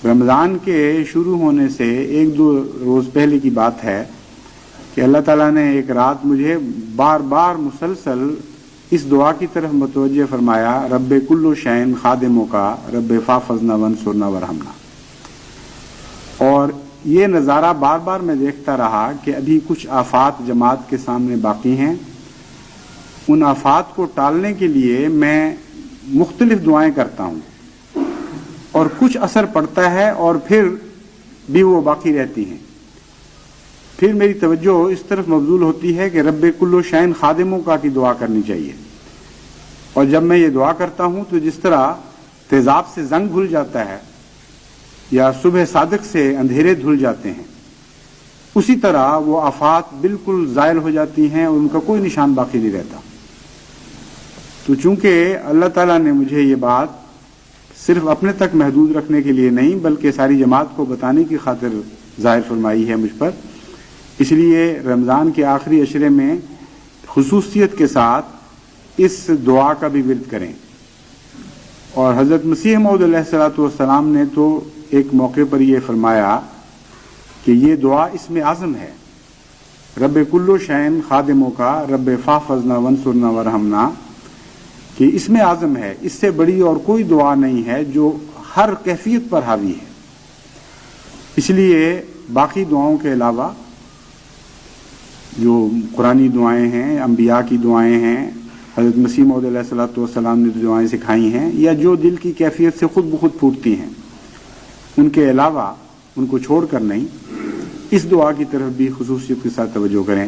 رمضان کے شروع ہونے سے ایک دو روز پہلے کی بات ہے کہ اللہ تعالیٰ نے ایک رات مجھے بار بار مسلسل اس دعا کی طرف متوجہ فرمایا، رب کل شین خادموں کا رب فافزنا ونصرنا ورحمنا. اور یہ نظارہ بار بار میں دیکھتا رہا کہ ابھی کچھ آفات جماعت کے سامنے باقی ہیں. ان آفات کو ٹالنے کے لیے میں مختلف دعائیں کرتا ہوں اور کچھ اثر پڑتا ہے اور پھر بھی وہ باقی رہتی ہیں. پھر میری توجہ اس طرف مبذول ہوتی ہے کہ رب کل شین خادموں کا کی دعا کرنی چاہیے. اور جب میں یہ دعا کرتا ہوں تو جس طرح تیزاب سے زنگ دھل جاتا ہے یا صبح صادق سے اندھیرے دھل جاتے ہیں، اسی طرح وہ آفات بالکل زائل ہو جاتی ہیں اور ان کا کوئی نشان باقی نہیں رہتا. تو چونکہ اللہ تعالیٰ نے مجھے یہ بات صرف اپنے تک محدود رکھنے کے لیے نہیں بلکہ ساری جماعت کو بتانے کی خاطر ظاہر فرمائی ہے مجھ پر، اس لیے رمضان کے آخری عشرے میں خصوصیت کے ساتھ اس دعا کا بھی ورد کریں. اور حضرت مسیح موعود علیہ الصلوۃ والسلام نے تو ایک موقع پر یہ فرمایا کہ یہ دعا اسم اعظم ہے، رب کل شین خادموں کا رب فافزنا ونصرنا ورحمنا، کہ اسم اعظم ہے. اس سے بڑی اور کوئی دعا نہیں ہے جو ہر کیفیت پر حاوی ہے. اس لیے باقی دعاؤں کے علاوہ جو قرآنی دعائیں ہیں، انبیاء کی دعائیں ہیں، حضرت مسیح موعود علیہ الصلوۃ والسلام نے جو دعائیں سکھائی ہیں یا جو دل کی کیفیت سے خود بخود پھوٹتی ہیں، ان کے علاوہ ان کو چھوڑ کر نہیں، اس دعا کی طرف بھی خصوصیت کے ساتھ توجہ کریں.